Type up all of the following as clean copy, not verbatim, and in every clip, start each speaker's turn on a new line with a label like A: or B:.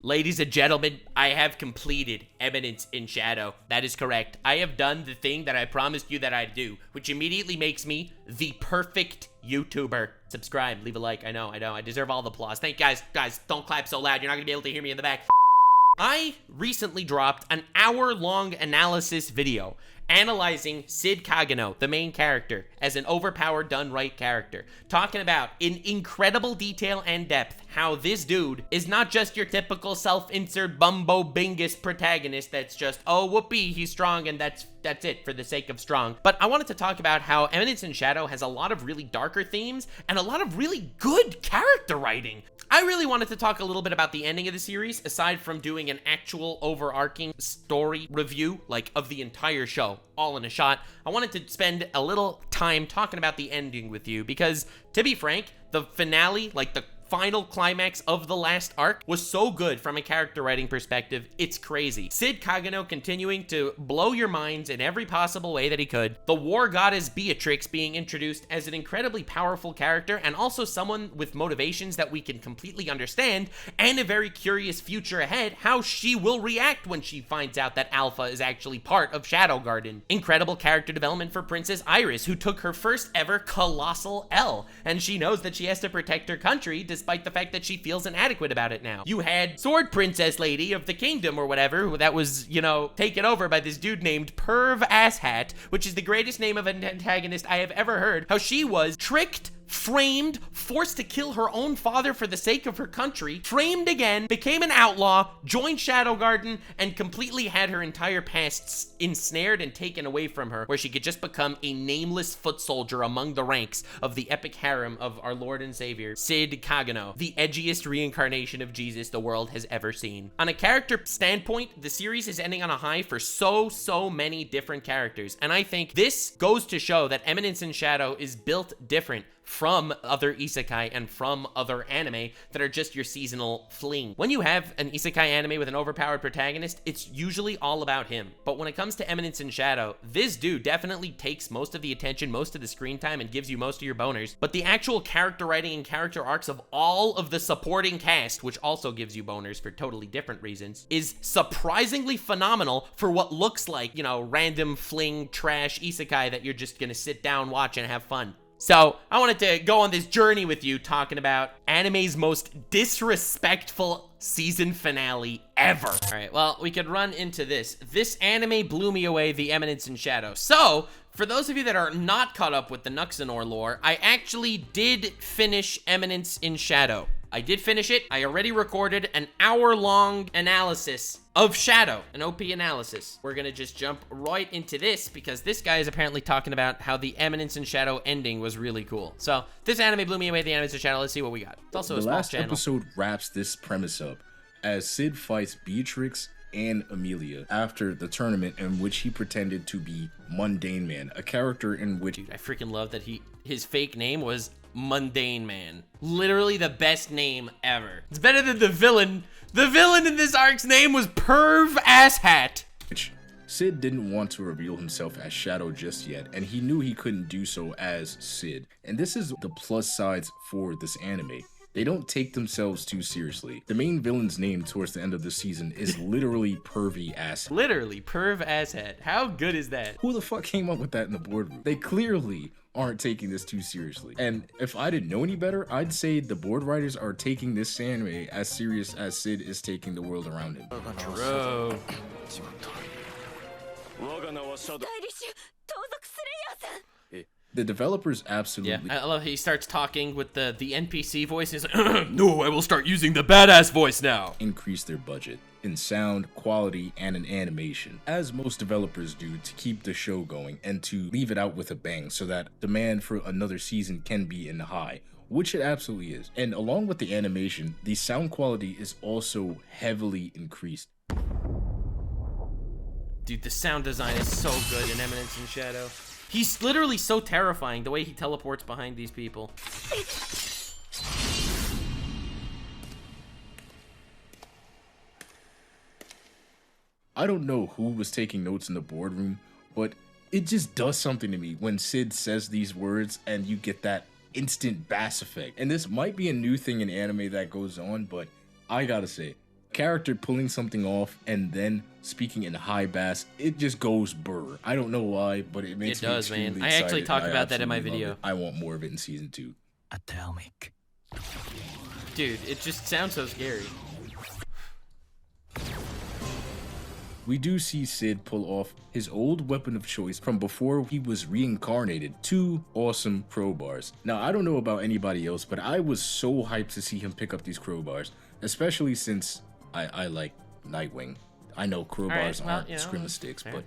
A: Ladies and gentlemen, I have completed Eminence in Shadow. That is correct. I have done the thing that I promised you that I'd do, which immediately makes me the perfect YouTuber. Subscribe, leave a like. I know, I deserve all the applause. Thank you guys. Guys, don't clap so loud. You're not gonna be able to hear me in the back. I recently dropped an hour-long analysis video analyzing Sid Kagano, the main character, as an overpowered, done right character. Talking about, in incredible detail and depth, how this dude is not just your typical self-insert bumbo bingus protagonist that's just, oh, whoopee, he's strong, and that's it for the sake of strong. But I wanted to talk about how Eminence in Shadow has a lot of really darker themes and a lot of really good character writing. I really wanted to talk a little bit about the ending of the series, aside from doing an actual overarching story review, like, of the entire show, all in a shot. I wanted to spend a little time talking about the ending with you, because, to be frank, the finale, like the final climax of the last arc, was so good from a character writing perspective, it's crazy. Sid Kagano continuing to blow your minds in every possible way that he could. The war goddess Beatrix being introduced as an incredibly powerful character, and also someone with motivations that we can completely understand, and a very curious future ahead, how she will react when she finds out that Alpha is actually part of Shadow Garden. Incredible character development for Princess Iris, who took her first ever colossal L, and she knows that she has to protect her country despite the fact that she feels inadequate about it now. You had Sword Princess Lady of the Kingdom or whatever, that was, you know, taken over by this dude named Perv Asshat, which is the greatest name of an antagonist I have ever heard. How she was tricked, framed, forced to kill her own father for the sake of her country, framed again, became an outlaw, joined Shadow Garden, and completely had her entire past ensnared and taken away from her, where she could just become a nameless foot soldier among the ranks of the epic harem of our Lord and Savior, Sid Kagano, the edgiest reincarnation of Jesus the world has ever seen. On a character standpoint, the series is ending on a high for so many different characters, and I think this goes to show that Eminence in Shadow is built different from other isekai and from other anime that are just your seasonal fling. When you have an isekai anime with an overpowered protagonist, it's usually all about him. But when it comes to Eminence in Shadow, this dude definitely takes most of the attention, most of the screen time, and gives you most of your boners. But the actual character writing and character arcs of all of the supporting cast, which also gives you boners for totally different reasons, is surprisingly phenomenal for what looks like, you know, random fling trash isekai that you're just gonna sit down, watch, and have fun. So, I wanted to go on this journey with you talking about anime's most disrespectful season finale ever. All right, well, we could run into this. This anime blew me away, the Eminence in Shadow. So, for those of you that are not caught up with the Nuxanor lore, I actually did finish Eminence in Shadow. I did finish it. I already recorded an hour-long analysis of Shadow, an OP analysis. We're gonna just jump right into this because this guy is apparently talking about how the Eminence in Shadow ending was really cool. So this anime blew me away, the Eminence in Shadow. Let's see what we got. It's also a small channel.
B: The last episode wraps this premise up as Sid fights Beatrix and Amelia after the tournament in which he pretended to be Mundane Man, a character in which...
A: Dude, I freaking love that his fake name was Mundane Man. Literally the best name ever. It's better than the villain. The villain in this arc's name was Perv Asshat.
B: Sid didn't want to reveal himself as Shadow just yet, and he knew he couldn't do so as Sid. And this is the plus sides for this anime. They don't take themselves too seriously. The main villain's name towards the end of the season is literally Pervy Asshat.
A: Literally, Perv Asshat. How good is that?
B: Who the fuck came up with that in the boardroom? They clearly aren't taking this too seriously. And if I didn't know any better, I'd say the board writers are taking this anime as serious as Sid is taking the world around him.
A: Bro.
B: The developers absolutely...
A: Yeah, I love how he starts talking with the NPC voice. He's like, no, I will start using the badass voice now.
B: Increase their budget in sound, quality, and in animation, as most developers do to keep the show going and to leave it out with a bang so that demand for another season can be in the high, which it absolutely is. And along with the animation, the sound quality is also heavily increased.
A: Dude, the sound design is so good in Eminence in Shadow. He's literally so terrifying, the way he teleports behind these people.
B: I don't know who was taking notes in the boardroom, but it just does something to me when Sid says these words and you get that instant bass effect. And this might be a new thing in anime that goes on, but I gotta say, character pulling something off and then speaking in high bass, it just goes burr. I don't know why, but it makes me extremely excited.
A: I actually talked
B: I
A: about that in my
B: absolutely
A: video.
B: love it. I want more of it in season 2.
C: Atomic.
A: Dude, it just sounds so scary.
B: We do see Sid pull off his old weapon of choice from before he was reincarnated, 2 awesome crowbars. Now, I don't know about anybody else, but I was so hyped to see him pick up these crowbars, especially since I like Nightwing. I know crowbars aren't Scrimma sticks, but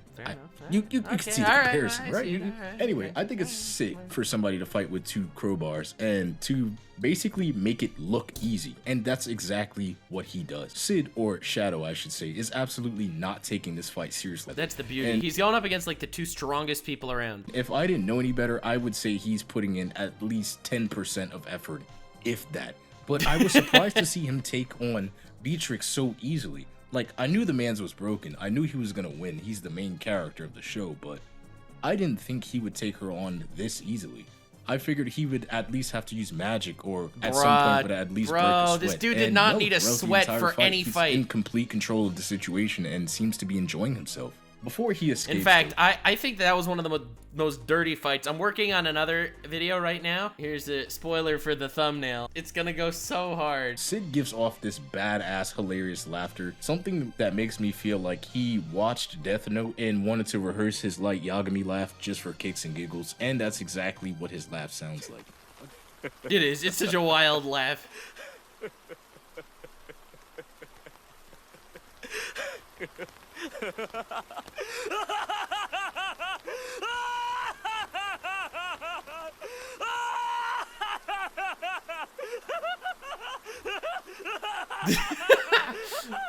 B: you can see the comparison, right? Anyway, I think it's sick for somebody to fight with 2 crowbars and to basically make it look easy. And that's exactly what he does. Sid, or Shadow, I should say, is absolutely not taking this fight seriously.
A: That's the beauty. And he's going up against like the 2 strongest people around.
B: If I didn't know any better, I would say he's putting in at least 10% of effort, if that. But I was surprised to see him take on Beatrix so easily. Like, I knew the man's was broken. I knew he was gonna win. He's the main character of the show, but I didn't think he would take her on this easily. I figured he would at least have to use magic, or at some point would at least break a sweat.
A: This dude did not need a sweat for any fight.
B: He's in complete control of the situation and seems to be enjoying himself. Before he escapes...
A: In fact, I think that was one of the most dirty fights. I'm working on another video right now. Here's a spoiler for the thumbnail. It's gonna go so hard.
B: Sid gives off this badass, hilarious laughter. Something that makes me feel like he watched Death Note and wanted to rehearse his light Yagami laugh just for kicks and giggles. And that's exactly what his laugh sounds like.
A: It is. It's such a wild laugh.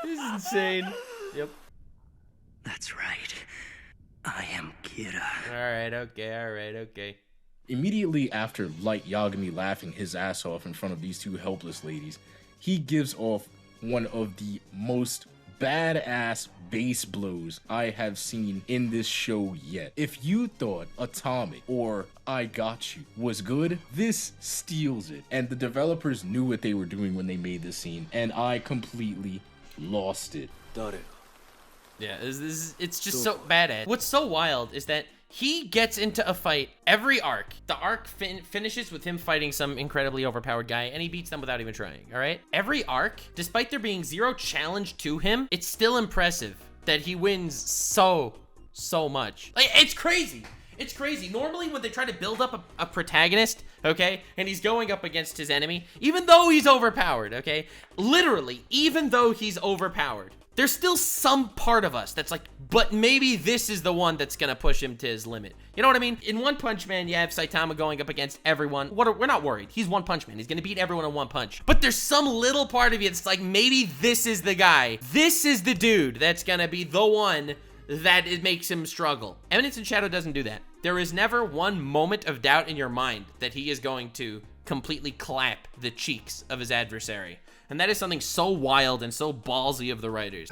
A: This is insane. Yep.
C: That's right. I am Kira.
A: Alright, okay.
B: Immediately after Light Yagami laughing his ass off in front of these 2 helpless ladies, he gives off one of the most badass bass blows I have seen in this show yet. If you thought Atomic or I Got You was good, this steals it. And the developers knew what they were doing when they made this scene, and I completely lost it.
A: Yeah, it's just so badass. What's so wild is that he gets into a fight every arc. The arc finishes with him fighting some incredibly overpowered guy, and he beats them without even trying, all right? Every arc, despite there being 0 challenge to him, it's still impressive that he wins so much. Like, it's crazy. It's crazy. Normally, when they try to build up a protagonist, okay, and he's going up against his enemy, even though he's overpowered, okay, literally, even though he's overpowered, there's still some part of us that's like, but maybe this is the one that's gonna push him to his limit. You know what I mean? In One Punch Man, you have Saitama going up against everyone. We're not worried. He's One Punch Man. He's gonna beat everyone in one punch. But there's some little part of you that's like, maybe this is the guy. This is the dude that's gonna be the one that it makes him struggle. Eminence in Shadow doesn't do that. There is never one moment of doubt in your mind that he is going to completely clap the cheeks of his adversary. And that is something so wild and so ballsy of the writers.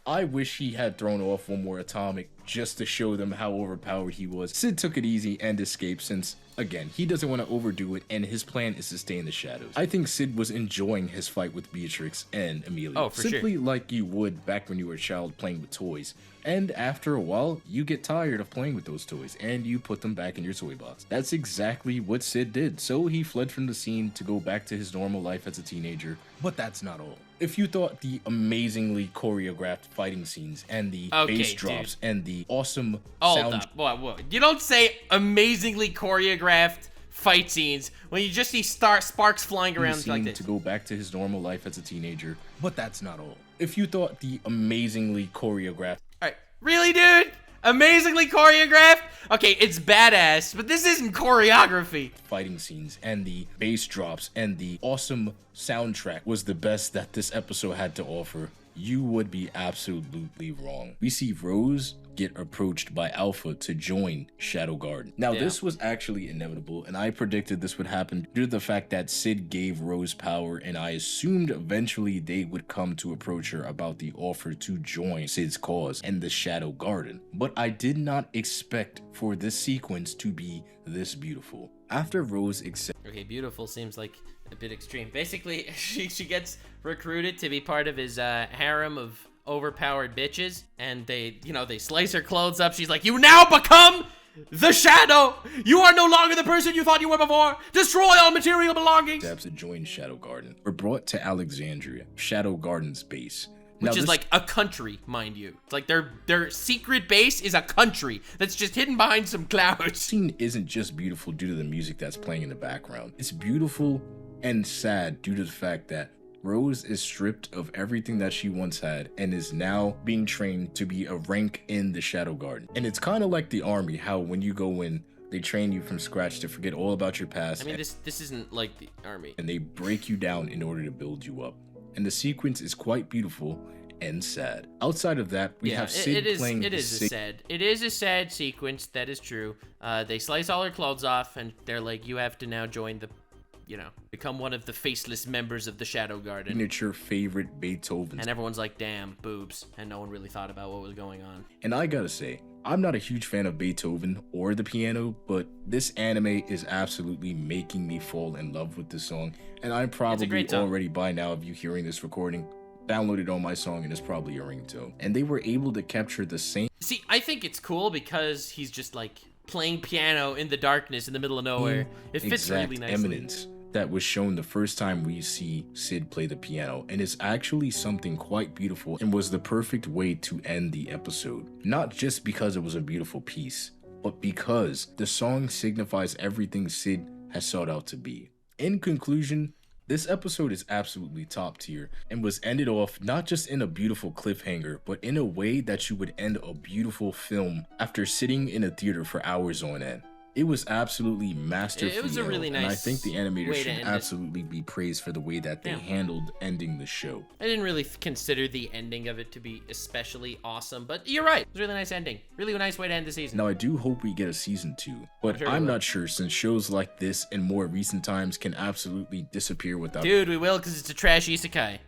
B: I wish he had thrown off one more Atomic just to show them how overpowered he was. Sid took it easy and escaped since, again, he doesn't want to overdo it and his plan is to stay in the shadows. I think Sid was enjoying his fight with Beatrix and Amelia.
A: Oh, for
B: Simply
A: sure.
B: like you would back when you were a child playing with toys. And after a while, you get tired of playing with those toys and you put them back in your toy box. That's exactly what Sid did. So he fled from the scene to go back to his normal life as a teenager. But that's not all. If you thought the amazingly choreographed fighting scenes and the bass drops and the awesome sound...
A: Whoa. You don't say amazingly choreographed fight scenes when you just see sparks flying around like this.
B: To go back to his normal life as a teenager. But that's not all. If you thought the amazingly choreographed...
A: Alright, really, dude? Amazingly choreographed? Okay, it's badass, but this isn't choreography.
B: Fighting scenes and the bass drops and the awesome soundtrack was the best that this episode had to offer. you would be absolutely wrong. We see Rose get approached by Alpha to join Shadow Garden. Now, this was actually inevitable, and I predicted this would happen due to the fact that Sid gave Rose power, and I assumed eventually they would come to approach her about the offer to join Sid's cause and the Shadow Garden. But I did not expect for this sequence to be this beautiful. After Rose accepts...
A: Okay, beautiful seems like a bit extreme. Basically, she gets recruited to be part of his harem of overpowered bitches, and they slice her clothes up. She's like, you now become the Shadow. You are no longer the person you thought you were before. Destroy all material belongings.
B: Steps to join Shadow Garden. We're brought to Alexandria, Shadow Garden's base.
A: Which is like a country, mind you. It's like their secret base is a country that's just hidden behind some clouds.
B: The scene isn't just beautiful due to the music that's playing in the background. It's beautiful and sad due to the fact that Rose is stripped of everything that she once had and is now being trained to be a rank in the Shadow Garden. And it's kind of like the army, how when you go in, they train you from scratch to forget all about your past.
A: I mean, this isn't like the army.
B: And they break you down in order to build you up. And the sequence is quite beautiful and sad. Outside of that, we have Sid playing.
A: It is a sad sequence. That is true. They slice all her clothes off, and they're like, "You have to now join the, become one of the faceless members of the Shadow Garden."
B: Signature favorite Beethoven.
A: And everyone's like, "Damn, boobs," and no one really thought about what was going on.
B: And I gotta say, I'm not a huge fan of Beethoven or the piano, but this anime is absolutely making me fall in love with this song. And I'm probably already by now, of you hearing this recording, downloaded on my song and it's probably a ringtone. And they were able to capture the same.
A: See, I think it's cool because he's just like playing piano in the darkness in the middle of nowhere. It fits really nicely.
B: Eminence that was shown the first time we see Sid play the piano, and it's actually something quite beautiful and was the perfect way to end the episode. Not just because it was a beautiful piece, but because the song signifies everything Sid has sought out to be. In conclusion, this episode is absolutely top tier and was ended off not just in a beautiful cliffhanger, but in a way that you would end a beautiful film after sitting in a theater for hours on end. It was absolutely masterfully.
A: It was a really nice.
B: And I think the animators should absolutely be praised for the way that they handled ending the show.
A: I didn't really consider the ending of it to be especially awesome, but you're right. It was a really nice ending. Really nice way to end the season.
B: Now, I do hope we get a season 2, but I'm not sure since shows like this in more recent times can absolutely disappear without.
A: Dude, we will, because it's a trash isekai.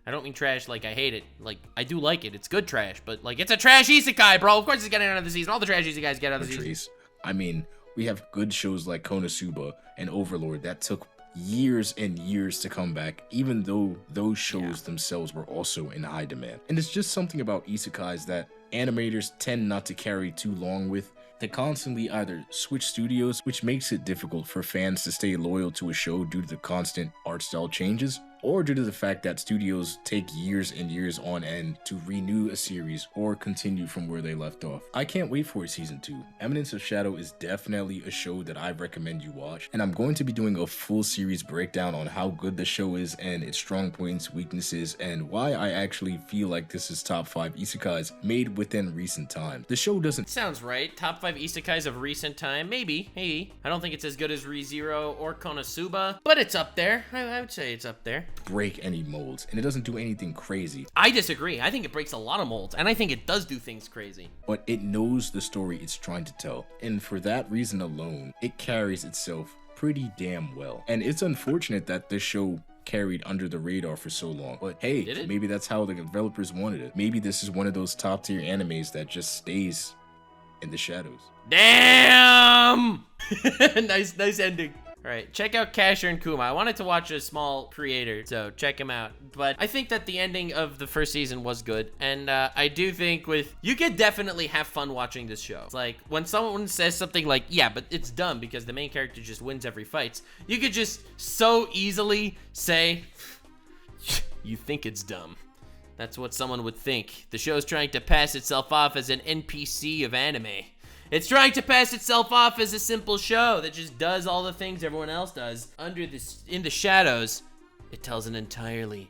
A: I don't mean trash like I hate it. Like, I do like it. It's good trash, but like, it's a trash isekai, bro. Of course it's getting out of the season. All the trash isekais get out of the season.
B: I mean, we have good shows like Konosuba and Overlord that took years and years to come back, even though those shows themselves were also in high demand. And it's just something about isekais that animators tend not to carry too long with. They constantly either switch studios, which makes it difficult for fans to stay loyal to a show due to the constant art style changes, or due to the fact that studios take years and years on end to renew a series or continue from where they left off. I can't wait for season 2. Eminence of Shadow is definitely a show that I recommend you watch, and I'm going to be doing a full series breakdown on how good the show is and its strong points, weaknesses, and why I actually feel like this is top 5 isekais made within recent times. The show doesn't...
A: Sounds right. Top 5 isekais of recent time. Maybe. I don't think it's as good as ReZero or Konosuba, but it's up there. I would say it's up there.
B: Break any molds, and it doesn't do anything crazy.
A: I disagree. I think it breaks a lot of molds, and I think it does do things crazy.
B: But it knows the story it's trying to tell, and for that reason alone, it carries itself pretty damn well. And it's unfortunate that this show carried under the radar for so long, but hey, maybe that's how the developers wanted it. Maybe this is one of those top tier animes that just stays in the shadows.
A: Damn! Nice ending. All right, check out Casher and Kuma. I wanted to watch a small creator, so check him out. But I think that the ending of the first season was good, and I do think you could definitely have fun watching this show. It's like when someone says something like, yeah, but it's dumb because the main character just wins every fight, you could just so easily say, you think it's dumb. That's what someone would think. The show's trying to pass itself off as an NPC of anime. It's trying to pass itself off as a simple show that just does all the things everyone else does. In the shadows, it tells an entirely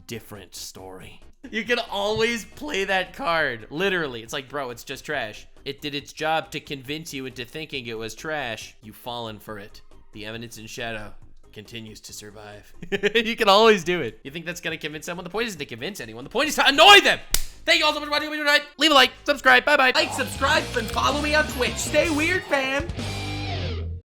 A: different story. You can always play that card, literally. It's like, bro, it's just trash. It did its job to convince you into thinking it was trash. You've fallen for it. The Eminence in Shadow continues to survive. You can always do it. You think that's gonna convince someone? The point isn't to convince anyone. The point is to annoy them. Thank you all so much for watching. Leave a like, subscribe. Bye-bye. Like, subscribe, and follow me on Twitch. Stay weird, fam.